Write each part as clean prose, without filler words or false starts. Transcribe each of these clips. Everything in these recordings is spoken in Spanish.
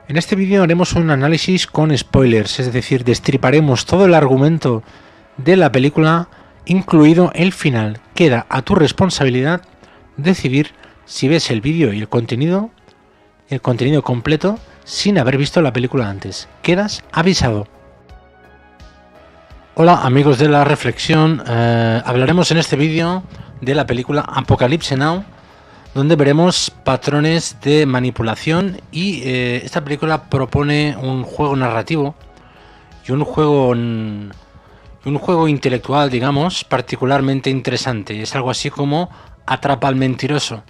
En este vídeo haremos un análisis con spoilers, es decir, destriparemos todo el argumento de la película, incluido el final. Queda a tu responsabilidad decidir si ves el vídeo y el contenido completo sin haber visto la película antes. Quedas avisado. Hola amigos de la reflexión, hablaremos en este vídeo de la película Apocalypse Now, donde veremos patrones de manipulación y esta película propone un juego narrativo y un juego intelectual, digamos, particularmente interesante. Es algo así como atrapa al mentiroso,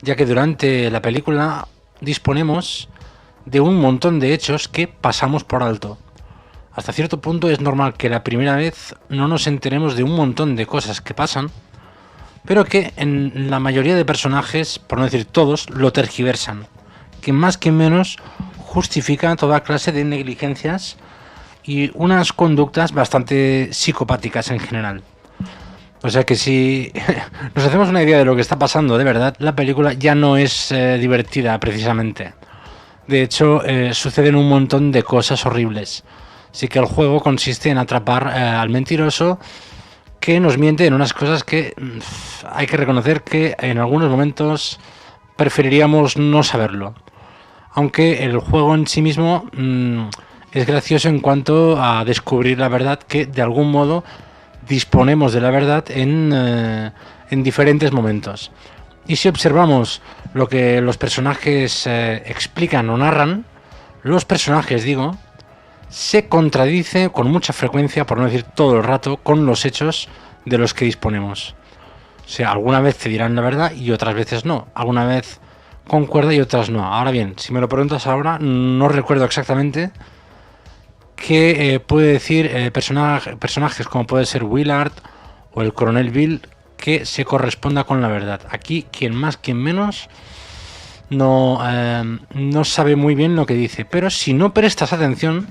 ya que durante la película disponemos de un montón de hechos que pasamos por alto. Hasta cierto punto es normal que la primera vez no nos enteremos de un montón de cosas que pasan, pero que en la mayoría de personajes, por no decir todos, lo tergiversan, que más que menos justifica toda clase de negligencias y unas conductas bastante psicopáticas en general. O sea que si nos hacemos una idea de lo que está pasando de verdad, la película ya no es divertida precisamente. De hecho, suceden un montón de cosas horribles. Así que el juego consiste en atrapar al mentiroso que nos miente en unas cosas que hay que reconocer que en algunos momentos preferiríamos no saberlo. Aunque el juego en sí mismo es gracioso en cuanto a descubrir la verdad, que de algún modo disponemos de la verdad en diferentes momentos. Y si observamos lo que los personajes explican o narran, los personajes, digo, se contradice con mucha frecuencia, por no decir todo el rato, con los hechos de los que disponemos. O sea, alguna vez te dirán la verdad y otras veces no. Alguna vez concuerda y otras no. Ahora bien, si me lo preguntas ahora, no recuerdo exactamente qué puede decir personajes como puede ser Willard o el coronel Bill que se corresponda con la verdad. Aquí, quien más, quien menos, no sabe muy bien lo que dice. Pero si no prestas atención,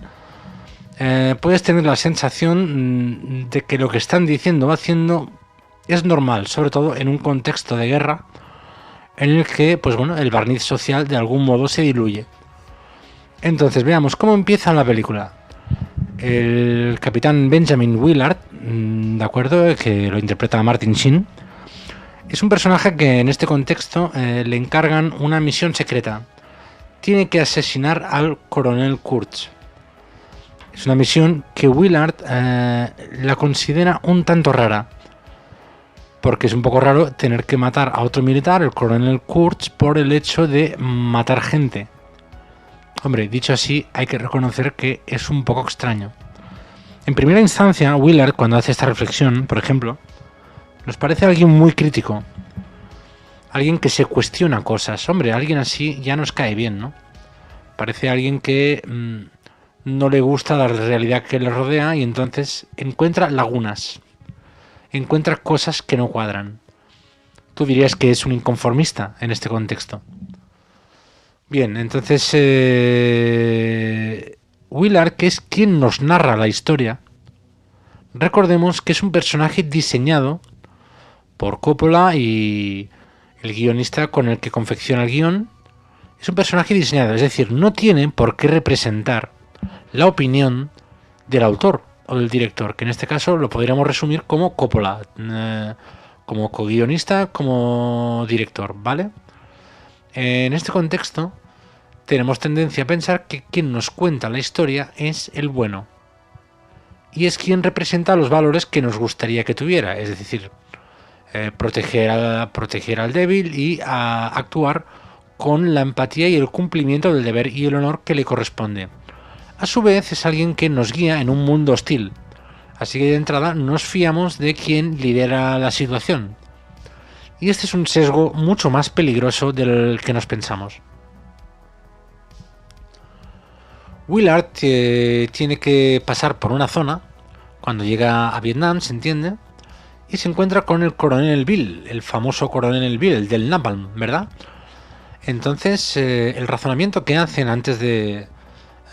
puedes tener la sensación de que lo que están diciendo o haciendo es normal, sobre todo en un contexto de guerra en el que, pues bueno, el barniz social de algún modo se diluye. Entonces veamos cómo empieza la película. El capitán Benjamin Willard, de acuerdo, que lo interpreta Martin Sheen, es un personaje que en este contexto le encargan una misión secreta. Tiene que asesinar al coronel Kurtz. Es una misión que Willard la considera un tanto rara, porque es un poco raro tener que matar a otro militar, el coronel Kurtz, por el hecho de matar gente. Hombre, dicho así, hay que reconocer que es un poco extraño. En primera instancia, Willard, cuando hace esta reflexión, por ejemplo, nos parece alguien muy crítico, alguien que se cuestiona cosas. Hombre, alguien así ya nos cae bien, ¿no? Parece alguien que no le gusta la realidad que le rodea y entonces encuentra lagunas, encuentra cosas que no cuadran. Tú dirías que es un inconformista en este contexto. Bien, entonces Willard, que es quien nos narra la historia, recordemos que es un personaje diseñado por Coppola y el guionista con el que confecciona el guión. Es un personaje diseñado, es decir, no tiene por qué representar la opinión del autor o del director, que en este caso lo podríamos resumir como Coppola, como co-guionista, como director, ¿vale? En este contexto tenemos tendencia a pensar que quien nos cuenta la historia es el bueno y es quien representa los valores que nos gustaría que tuviera, es decir, proteger al débil y actuar con la empatía y el cumplimiento del deber y el honor que le corresponde. A su vez es alguien que nos guía en un mundo hostil, así que de entrada nos fiamos de quien lidera la situación. Y este es un sesgo mucho más peligroso del que nos pensamos. Willard tiene que pasar por una zona cuando llega a Vietnam, se entiende, y se encuentra con el coronel Bill, el famoso coronel Bill, el del Napalm, ¿verdad? Entonces el razonamiento que hacen antes de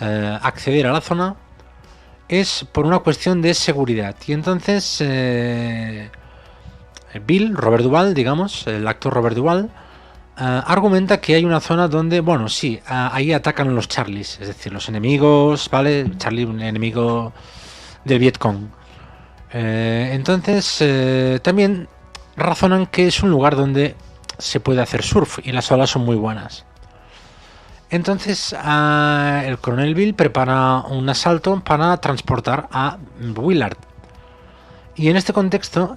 acceder a la zona es por una cuestión de seguridad. Y entonces Bill, Robert Duvall, digamos, el actor Robert Duvall, argumenta que hay una zona donde, bueno, sí, ahí atacan los Charlies, es decir, los enemigos, ¿vale? Charlie, un enemigo del Vietcong. Entonces, también razonan que es un lugar donde se puede hacer surf y las olas son muy buenas. Entonces, el coronel Bill prepara un asalto para transportar a Willard. Y en este contexto,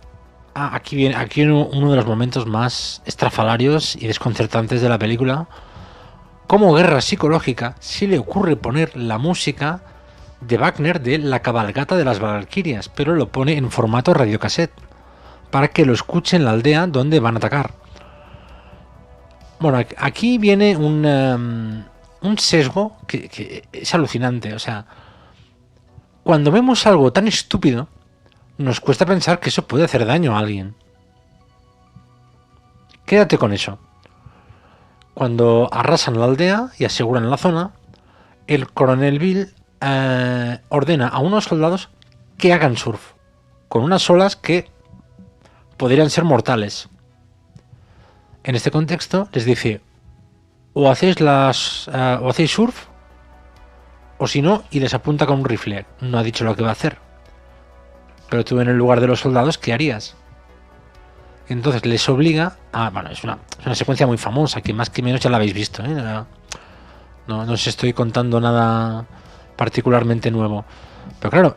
aquí viene uno de los momentos más estrafalarios y desconcertantes de la película. Como guerra psicológica, se le ocurre poner la música de Wagner de La cabalgata de las Valquirias, pero lo pone en formato radiocassette, para que lo escuche en la aldea donde van a atacar. Bueno, aquí viene un sesgo que es alucinante. O sea, cuando vemos algo tan estúpido, nos cuesta pensar que eso puede hacer daño a alguien. Quédate con eso. Cuando arrasan la aldea y aseguran la zona, el coronel Bill ordena a unos soldados que hagan surf, con unas olas que podrían ser mortales. En este contexto les dice, o hacéis surf, o si no, y les apunta con un rifle. No ha dicho lo que va a hacer. Pero tú en el lugar de los soldados, ¿qué harías? Entonces les obliga a... Bueno, es una secuencia muy famosa, que más que menos ya la habéis visto, ¿eh? No os estoy contando nada particularmente nuevo. Pero claro,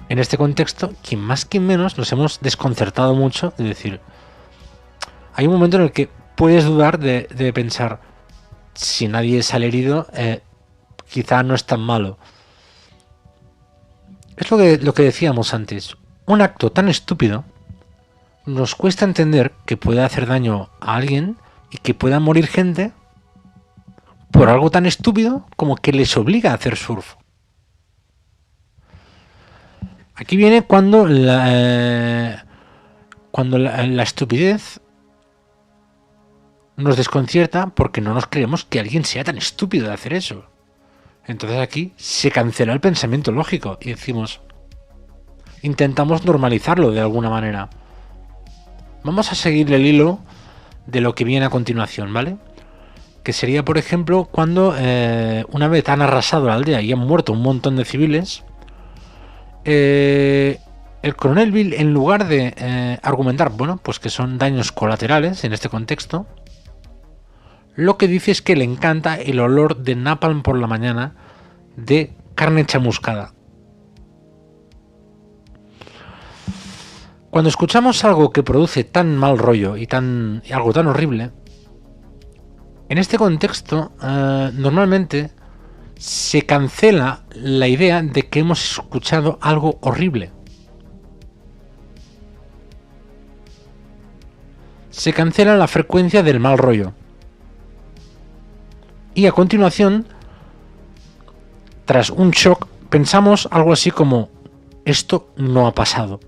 en este contexto, quien más que menos nos hemos desconcertado mucho de decir... Hay un momento en el que puedes dudar de pensar, si nadie sale herido, quizá no es tan malo. Es lo que decíamos antes. Un acto tan estúpido nos cuesta entender que puede hacer daño a alguien y que pueda morir gente por algo tan estúpido como que les obliga a hacer surf. Aquí viene cuando la estupidez nos desconcierta porque no nos creemos que alguien sea tan estúpido de hacer eso. Entonces aquí se cancela el pensamiento lógico y decimos, intentamos normalizarlo de alguna manera. Vamos a seguir el hilo de lo que viene a continuación, ¿vale? Que sería, por ejemplo, cuando una vez han arrasado la aldea y han muerto un montón de civiles, el coronel Bill, en lugar de argumentar, bueno, pues que son daños colaterales en este contexto, lo que dice es que le encanta el olor de napalm por la mañana de carne chamuscada. Cuando escuchamos algo que produce tan mal rollo y algo tan horrible, en este contexto normalmente se cancela la idea de que hemos escuchado algo horrible. Se cancela la frecuencia del mal rollo. Y a continuación, tras un shock, pensamos algo así como, esto no ha pasado.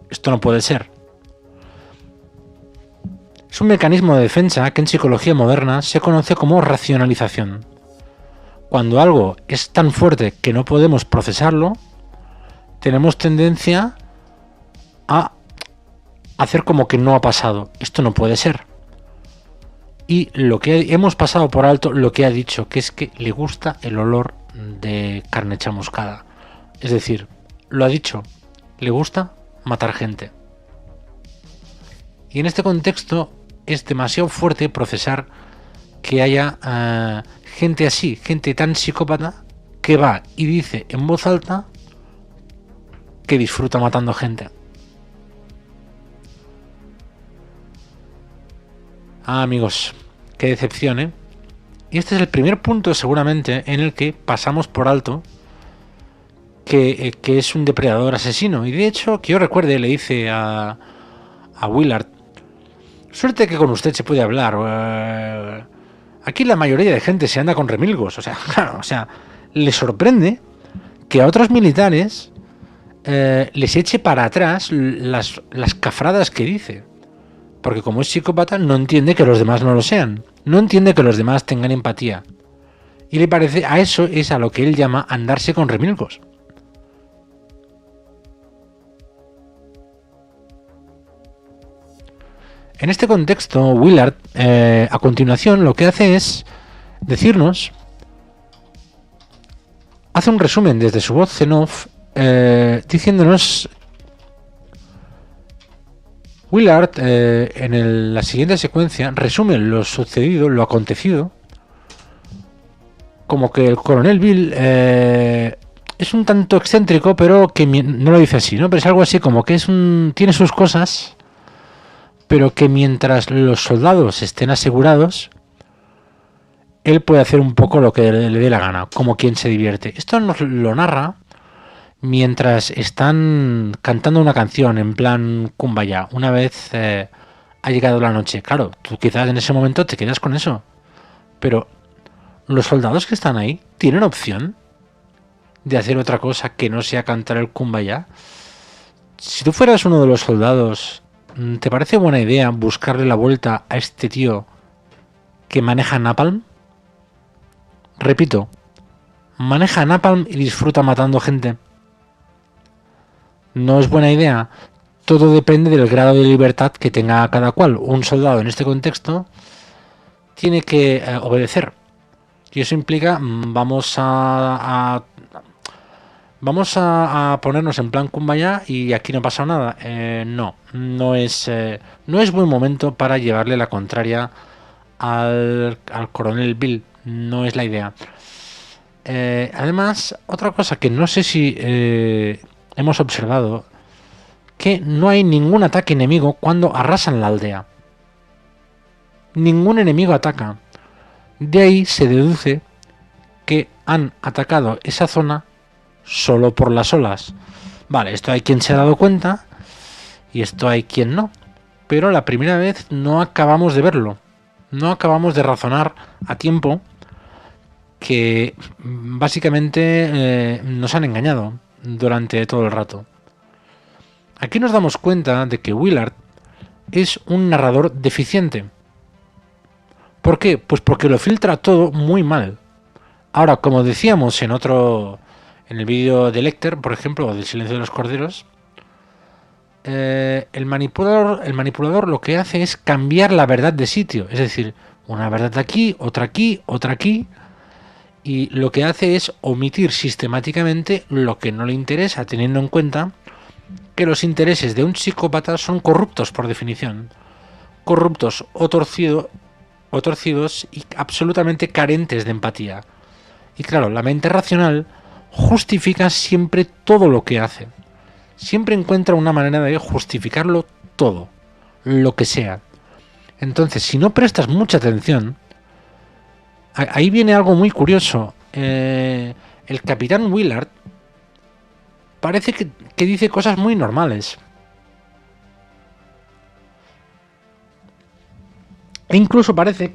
Esto no puede ser. Es un mecanismo de defensa que en psicología moderna se conoce como racionalización. Cuando algo es tan fuerte que no podemos procesarlo, tenemos tendencia a hacer como que no ha pasado. Esto no puede ser. Y lo que hemos pasado por alto, lo que ha dicho, que es que le gusta el olor de carne chamuscada. Es decir, lo ha dicho, le gusta matar gente. Y en este contexto es demasiado fuerte procesar que haya gente así, gente tan psicópata, que va y dice en voz alta que disfruta matando gente. Amigos, qué decepción, ¿eh? Y este es el primer punto seguramente en el que pasamos por alto que es un depredador asesino. Y de hecho, que yo recuerde, le dice a Willard, suerte que con usted se puede hablar. Aquí la mayoría de gente se anda con remilgos. O sea, claro, le sorprende que a otros militares les eche para atrás las cafradas que dice. Porque como es psicópata, no entiende que los demás no lo sean. No entiende que los demás tengan empatía. Y le parece, a eso es a lo que él llama andarse con remilgos. En este contexto, Willard, a continuación, lo que hace es decirnos, hace un resumen desde su voz en off, diciéndonos, Willard, en la siguiente secuencia, resume lo sucedido, lo acontecido, como que el coronel Bill es un tanto excéntrico, pero que no lo dice así, ¿no? Pero es algo así como que tiene sus cosas, pero que mientras los soldados estén asegurados, él puede hacer un poco lo que le dé la gana, como quien se divierte. Esto nos lo narra mientras están cantando una canción en plan Kumbaya. Una vez ha llegado la noche. Claro, tú quizás en ese momento te quedas con eso. Pero los soldados que están ahí tienen opción de hacer otra cosa que no sea cantar el Kumbaya. Si tú fueras uno de los soldados, ¿te parece buena idea buscarle la vuelta a este tío que maneja Napalm? Repito, maneja Napalm y disfruta matando gente. No es buena idea. Todo depende del grado de libertad que tenga cada cual. Un soldado en este contexto tiene que obedecer. Y eso implica, vamos a ponernos en plan Kumbaya y aquí no pasa nada. No es buen momento para llevarle la contraria al coronel Bill. No es la idea. Además, otra cosa que no sé si hemos observado, que no hay ningún ataque enemigo cuando arrasan la aldea. Ningún enemigo ataca. De ahí se deduce que han atacado esa zona solo por las olas. Vale, esto hay quien se ha dado cuenta y esto hay quien no. Pero la primera vez no acabamos de verlo. No acabamos de razonar a tiempo que básicamente nos han engañado durante todo el rato. Aquí nos damos cuenta de que Willard es un narrador deficiente. ¿Por qué? Pues porque lo filtra todo muy mal. Ahora, como decíamos en el vídeo de Lecter, por ejemplo, o del Silencio de los Corderos, el manipulador lo que hace es cambiar la verdad de sitio. Es decir, una verdad aquí, otra aquí, otra aquí. Y lo que hace es omitir sistemáticamente lo que no le interesa, teniendo en cuenta que los intereses de un psicópata son corruptos por definición. Corruptos o torcidos y absolutamente carentes de empatía. Y claro, la mente racional justifica siempre todo lo que hace. Siempre encuentra una manera de justificarlo todo, lo que sea. Entonces, si no prestas mucha atención, ahí viene algo muy curioso. El capitán Willard parece que dice cosas muy normales. E incluso parece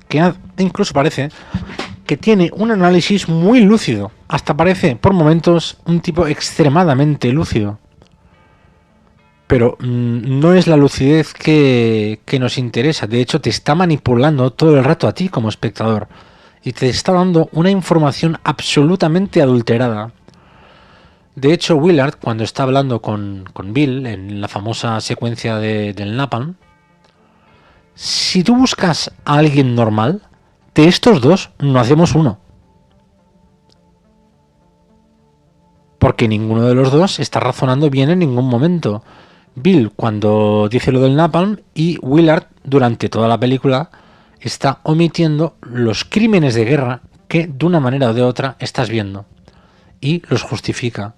que tiene un análisis muy lúcido. Hasta parece, por momentos, un tipo extremadamente lúcido. Pero no es la lucidez que nos interesa. De hecho, te está manipulando todo el rato a ti como espectador. Y te está dando una información absolutamente adulterada. De hecho, Willard, cuando está hablando con Bill, en la famosa secuencia del Napalm, si tú buscas a alguien normal, de estos dos no hacemos uno. Porque ninguno de los dos está razonando bien en ningún momento. Bill cuando dice lo del Napalm y Willard durante toda la película está omitiendo los crímenes de guerra que de una manera o de otra estás viendo y los justifica.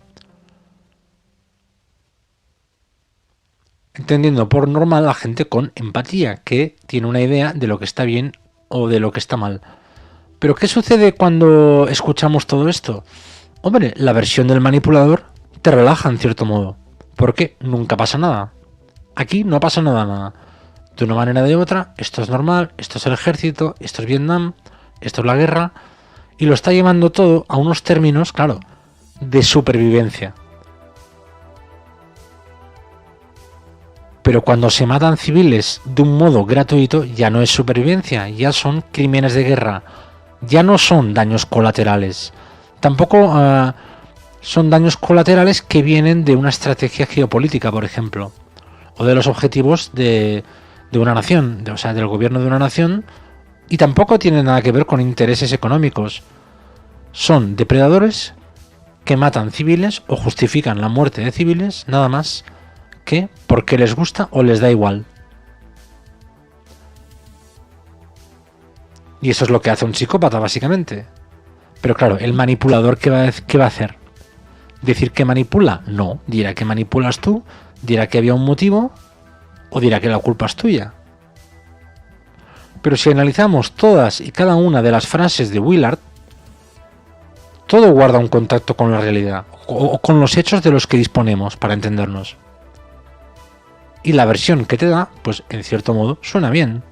Entendiendo por normal a gente con empatía, que tiene una idea de lo que está bien o de lo que está mal. Pero ¿qué sucede cuando escuchamos todo esto? Hombre, la versión del manipulador te relaja en cierto modo. Porque nunca pasa nada. Aquí no pasa nada. De una manera o de otra, esto es normal, esto es el ejército, esto es Vietnam, esto es la guerra. Y lo está llevando todo a unos términos, claro, de supervivencia. Pero cuando se matan civiles de un modo gratuito, ya no es supervivencia, ya son crímenes de guerra, ya no son daños colaterales. Tampoco son daños colaterales que vienen de una estrategia geopolítica, por ejemplo, o de los objetivos de de una nación, o sea, del gobierno de una nación, y tampoco tienen nada que ver con intereses económicos. Son depredadores que matan civiles o justifican la muerte de civiles nada más que porque les gusta o les da igual. Y eso es lo que hace un psicópata, básicamente. Pero claro, el manipulador, ¿qué va a hacer? ¿Decir que manipula? No, dirá que manipulas tú, dirá que había un motivo o dirá que la culpa es tuya. Pero si analizamos todas y cada una de las frases de Willard, todo guarda un contacto con la realidad o con los hechos de los que disponemos para entendernos. Y la versión que te da, pues en cierto modo, suena bien.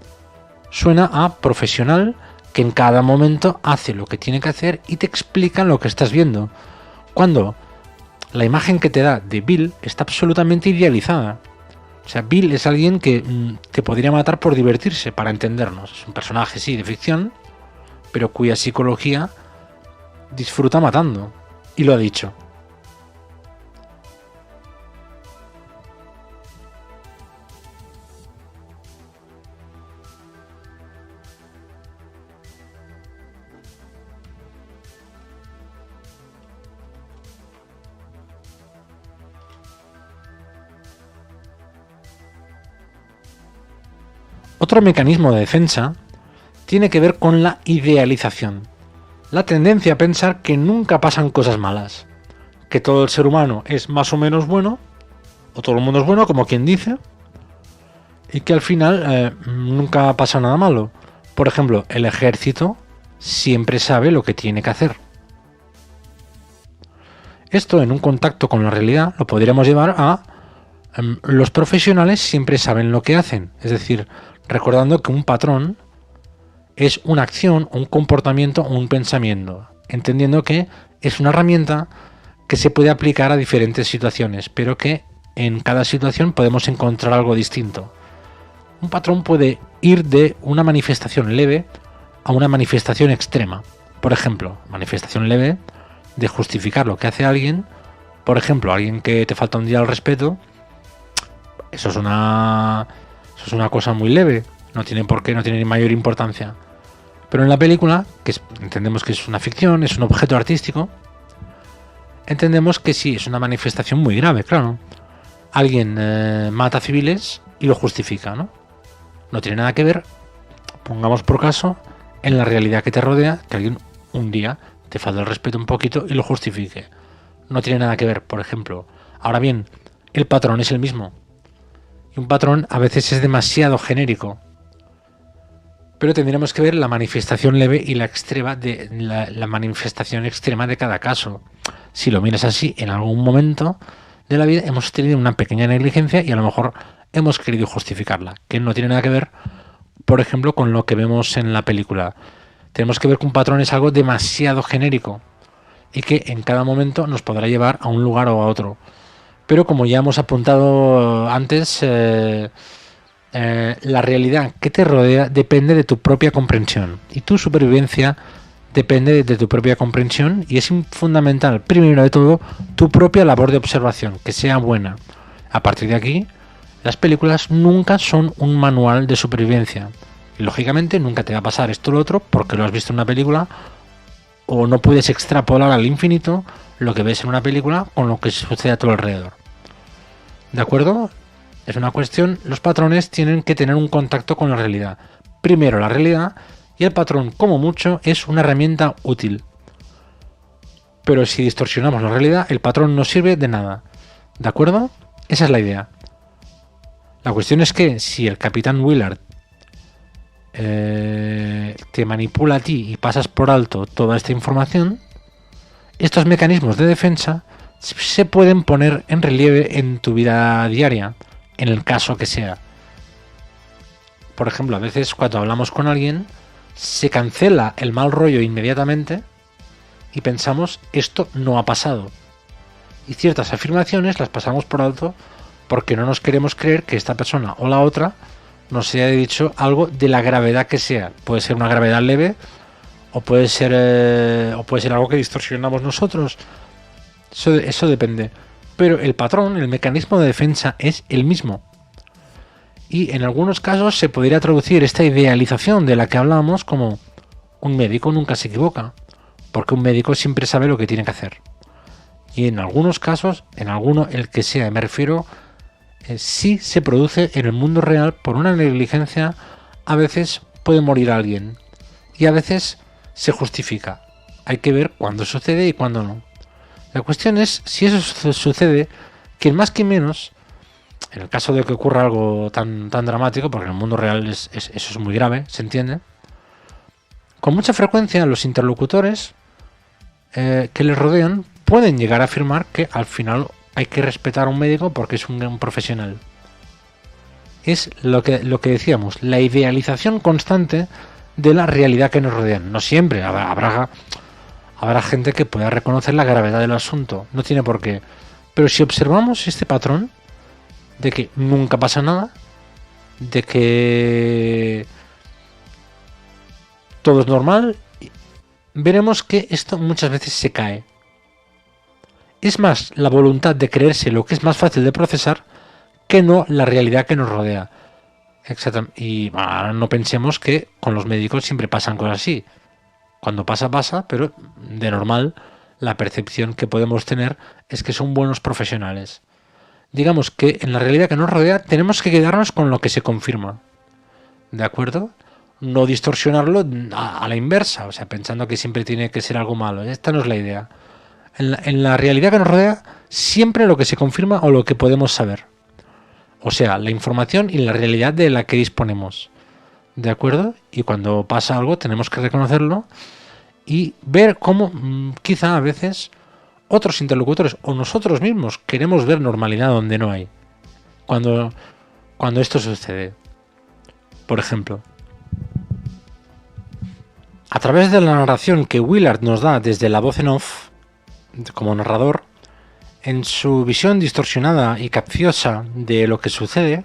Suena a profesional que en cada momento hace lo que tiene que hacer y te explica lo que estás viendo. Cuando la imagen que te da de Bill está absolutamente idealizada. O sea, Bill es alguien que te podría matar por divertirse, para entendernos. Es un personaje, sí, de ficción, pero cuya psicología disfruta matando. Y lo ha dicho. Otro mecanismo de defensa tiene que ver con la idealización. La tendencia a pensar que nunca pasan cosas malas, que todo el ser humano es más o menos bueno, o todo el mundo es bueno, como quien dice, y que al final nunca pasa nada malo. Por ejemplo, el ejército siempre sabe lo que tiene que hacer. Esto en un contacto con la realidad lo podríamos llevar a los profesionales siempre saben lo que hacen, es decir, recordando que un patrón es una acción, un comportamiento o un pensamiento, entendiendo que es una herramienta que se puede aplicar a diferentes situaciones, pero que en cada situación podemos encontrar algo distinto. Un patrón puede ir de una manifestación leve a una manifestación extrema. Por ejemplo, manifestación leve de justificar lo que hace alguien. Por ejemplo, alguien que te falta un día al respeto, eso es una cosa muy leve, no tiene por qué, no tiene ni mayor importancia. Pero en la película, entendemos que es una ficción, es un objeto artístico, entendemos que sí, es una manifestación muy grave, claro. Alguien mata civiles y lo justifica, ¿no? No tiene nada que ver, pongamos por caso, en la realidad que te rodea, que alguien un día te falta el respeto un poquito y lo justifique. No tiene nada que ver, por ejemplo. Ahora bien, el patrón es el mismo. Y un patrón a veces es demasiado genérico. Pero tendríamos que ver la manifestación leve y la extrema de la manifestación extrema de cada caso. Si lo miras así, en algún momento de la vida hemos tenido una pequeña negligencia y a lo mejor hemos querido justificarla, que no tiene nada que ver, por ejemplo, con lo que vemos en la película. Tenemos que ver que un patrón es algo demasiado genérico y que en cada momento nos podrá llevar a un lugar o a otro. Pero como ya hemos apuntado antes, la realidad que te rodea depende de tu propia comprensión y tu supervivencia depende de tu propia comprensión y es fundamental, primero de todo, tu propia labor de observación, que sea buena. A partir de aquí, las películas nunca son un manual de supervivencia. Y lógicamente nunca te va a pasar esto o lo otro porque lo has visto en una película o no puedes extrapolar al infinito lo que ves en una película con lo que sucede a tu alrededor. ¿De acuerdo? Es una cuestión, los patrones tienen que tener un contacto con la realidad. Primero la realidad y el patrón, como mucho, es una herramienta útil. Pero si distorsionamos la realidad, el patrón no sirve de nada. ¿De acuerdo? Esa es la idea. La cuestión es que si el Capitán Willard te manipula a ti y pasas por alto toda esta información, estos mecanismos de defensa se pueden poner en relieve en tu vida diaria, en el caso que sea. Por ejemplo, a veces cuando hablamos con alguien se cancela el mal rollo inmediatamente y pensamos esto no ha pasado. Y ciertas afirmaciones las pasamos por alto porque no nos queremos creer que esta persona o la otra nos haya dicho algo de la gravedad que sea. Puede ser una gravedad leve o puede ser algo que distorsionamos nosotros. Eso depende. Pero el patrón, el mecanismo de defensa es el mismo. Y en algunos casos se podría traducir esta idealización de la que hablamos como un médico nunca se equivoca, porque un médico siempre sabe lo que tiene que hacer. Y en algunos casos, en alguno el que sea, me refiero, sí se produce en el mundo real por una negligencia. A veces puede morir alguien y a veces se justifica. Hay que ver cuándo sucede y cuándo no. La cuestión es si eso sucede, que más que menos, en el caso de que ocurra algo tan dramático, porque en el mundo real eso es muy grave, se entiende, con mucha frecuencia los interlocutores que les rodean pueden llegar a afirmar que al final hay que respetar a un médico porque es un profesional. Es lo que decíamos, la idealización constante de la realidad que nos rodea. No siempre, habrá gente que pueda reconocer la gravedad del asunto, no tiene por qué. Pero si observamos este patrón de que nunca pasa nada, de que todo es normal, veremos que esto muchas veces se cae. Es más la voluntad de creerse lo que es más fácil de procesar que no la realidad que nos rodea. Exactamente. Y ahora no pensemos que con los médicos siempre pasan cosas así. Cuando pasa, pasa, pero de normal la percepción que podemos tener es que son buenos profesionales. Digamos que en la realidad que nos rodea tenemos que quedarnos con lo que se confirma. ¿De acuerdo? No distorsionarlo a la inversa, o sea, pensando que siempre tiene que ser algo malo. Esta no es la idea. En la realidad que nos rodea, siempre lo que se confirma o lo que podemos saber. O sea, la información y la realidad de la que disponemos. ¿De acuerdo? Y cuando pasa algo tenemos que reconocerlo y ver cómo quizá a veces otros interlocutores o nosotros mismos queremos ver normalidad donde no hay. Cuando esto sucede. Por ejemplo, a través de la narración que Willard nos da desde la voz en off, como narrador, en su visión distorsionada y capciosa de lo que sucede,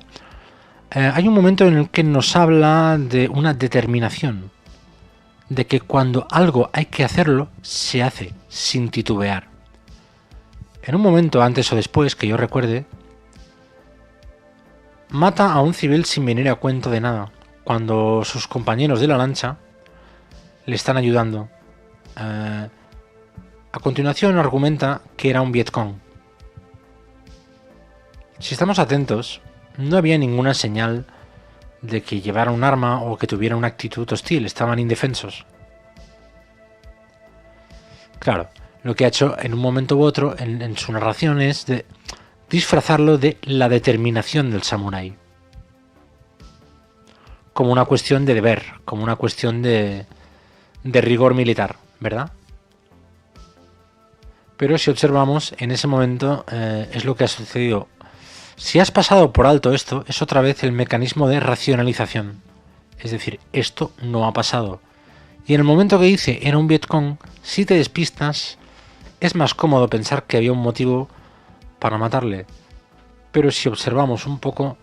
hay un momento en el que nos habla de una determinación, de que cuando algo hay que hacerlo, se hace, sin titubear. En un momento antes o después, que yo recuerde, mata a un civil sin venir a cuento de nada, cuando sus compañeros de la lancha le están ayudando. A continuación argumenta que era un Vietcong. Si estamos atentos, no había ninguna señal de que llevara un arma o que tuviera una actitud hostil, estaban indefensos. Claro, lo que ha hecho en un momento u otro en su narración es de disfrazarlo de la determinación del samurái. Como una cuestión de deber, como una cuestión de rigor militar, ¿verdad? Pero si observamos, en ese momento es lo que ha sucedido. Si has pasado por alto esto, es otra vez el mecanismo de racionalización. Es decir, esto no ha pasado. Y en el momento que dice era un Vietcong, si te despistas, es más cómodo pensar que había un motivo para matarle. Pero si observamos un poco,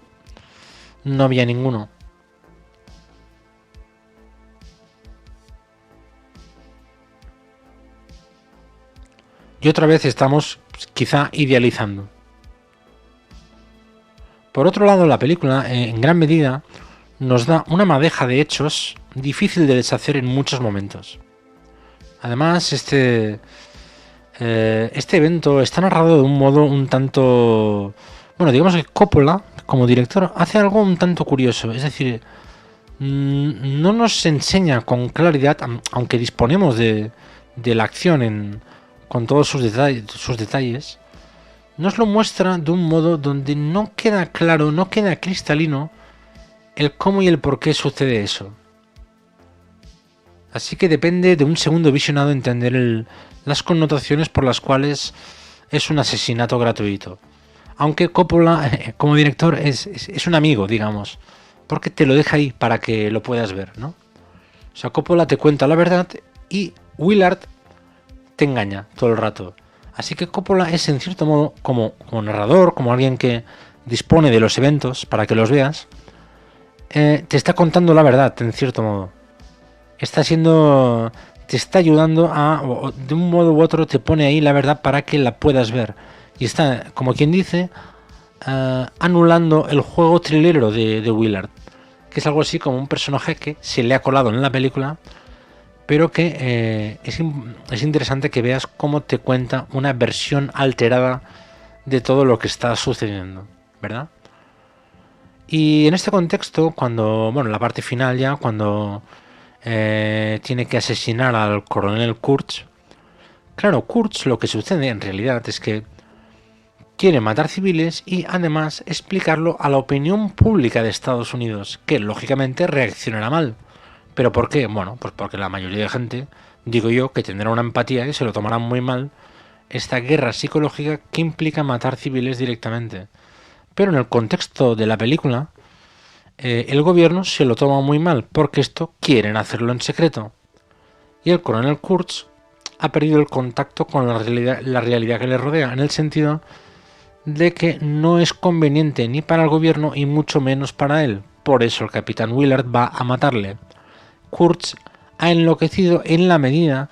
no había ninguno. Y otra vez estamos quizá idealizando. Por otro lado, la película, en gran medida, nos da una madeja de hechos difícil de deshacer en muchos momentos. Además, este evento está narrado de un modo un tanto... Bueno, digamos que Coppola, como director, hace algo un tanto curioso. Es decir, no nos enseña con claridad, aunque disponemos de la acción con todos sus detalles, nos lo muestra de un modo donde no queda claro, no queda cristalino el cómo y el por qué sucede eso. Así que depende de un segundo visionado entender las connotaciones por las cuales es un asesinato gratuito. Aunque Coppola, como director, es un amigo, digamos, porque te lo deja ahí para que lo puedas ver, ¿no? O sea, Coppola te cuenta la verdad y Willard te engaña todo el rato. Así que Coppola es, en cierto modo, como narrador, como alguien que dispone de los eventos para que los veas, te está contando la verdad, en cierto modo. Te está ayudando de un modo u otro te pone ahí la verdad para que la puedas ver. Y está, como quien dice, anulando el juego trilero de Willard, que es algo así como un personaje que se le ha colado en la película, pero que es interesante que veas cómo te cuenta una versión alterada de todo lo que está sucediendo, ¿verdad? Y en este contexto, cuando, bueno, la parte final ya, cuando tiene que asesinar al coronel Kurtz, claro, Kurtz lo que sucede en realidad es que quiere matar civiles y además explicarlo a la opinión pública de Estados Unidos, que lógicamente reaccionará mal. ¿Pero por qué? Bueno, pues porque la mayoría de gente, digo yo, que tendrá una empatía y se lo tomarán muy mal esta guerra psicológica que implica matar civiles directamente. Pero en el contexto de la película, el gobierno se lo toma muy mal porque esto quieren hacerlo en secreto. Y el coronel Kurtz ha perdido el contacto con la realidad que le rodea, en el sentido de que no es conveniente ni para el gobierno y mucho menos para él. Por eso el capitán Willard va a matarle. Kurtz ha enloquecido en la medida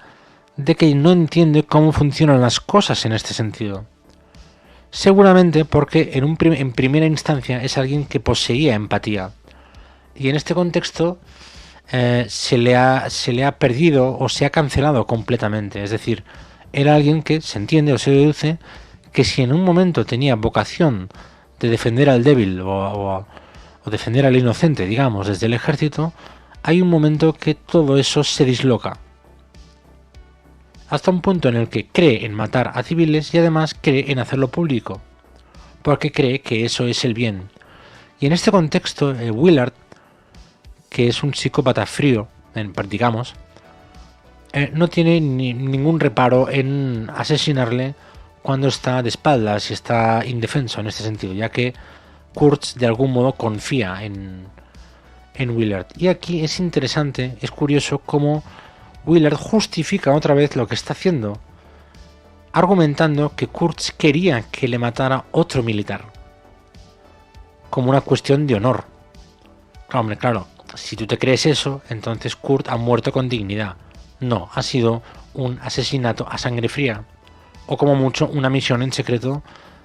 de que no entiende cómo funcionan las cosas en este sentido. Seguramente porque en primera instancia es alguien que poseía empatía. Y en este contexto se le ha perdido o se ha cancelado completamente. Es decir, era alguien que se entiende o se deduce que si en un momento tenía vocación de defender al débil o defender al inocente, digamos, desde el ejército, hay un momento que todo eso se disloca. Hasta un punto en el que cree en matar a civiles y además cree en hacerlo público, porque cree que eso es el bien. Y en este contexto, Willard, que es un psicópata frío, digamos, no tiene ningún reparo en asesinarle cuando está de espaldas y está indefenso en este sentido, ya que Kurtz de algún modo confía en Willard. Y aquí es interesante, es curioso cómo Willard justifica otra vez lo que está haciendo, argumentando que Kurtz quería que le matara otro militar, como una cuestión de honor. Hombre, claro, si tú te crees eso, entonces Kurtz ha muerto con dignidad. No, ha sido un asesinato a sangre fría, o como mucho una misión en secreto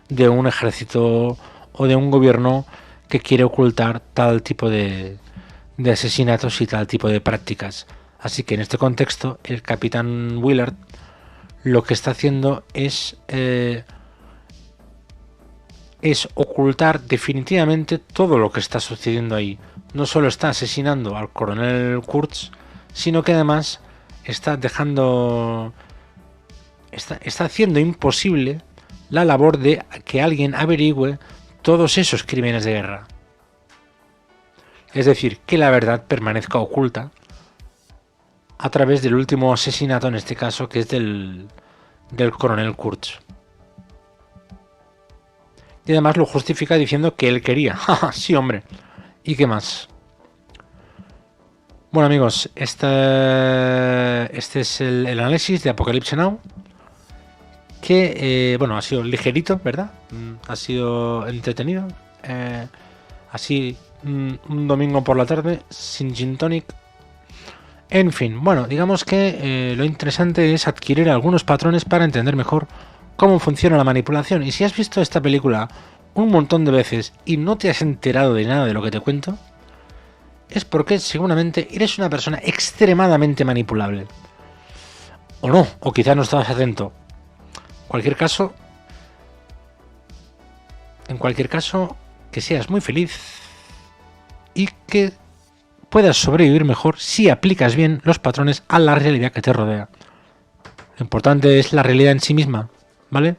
de un ejército o de un gobierno que quiere ocultar tal tipo de asesinatos y tal tipo de prácticas. Así que en este contexto el capitán Willard lo que está haciendo es ocultar definitivamente todo lo que está sucediendo ahí. No solo está asesinando al coronel Kurtz, sino que además está haciendo imposible la labor de que alguien averigüe todos esos crímenes de guerra. Es decir, que la verdad permanezca oculta a través del último asesinato, en este caso, que es del coronel Kurtz. Y además lo justifica diciendo que él quería. Sí, hombre. ¿Y qué más? Bueno, amigos, este es el análisis de Apocalypse Now. Que, bueno, ha sido ligerito, ¿verdad? Ha sido entretenido. Así, un domingo por la tarde, sin gin tonic. En fin, bueno, digamos que lo interesante es adquirir algunos patrones para entender mejor cómo funciona la manipulación. Y si has visto esta película un montón de veces y no te has enterado de nada de lo que te cuento, es porque seguramente eres una persona extremadamente manipulable. O no, o quizás no estabas atento. En cualquier caso, que seas muy feliz y que puedas sobrevivir mejor si aplicas bien los patrones a la realidad que te rodea. Lo importante es la realidad en sí misma, ¿vale?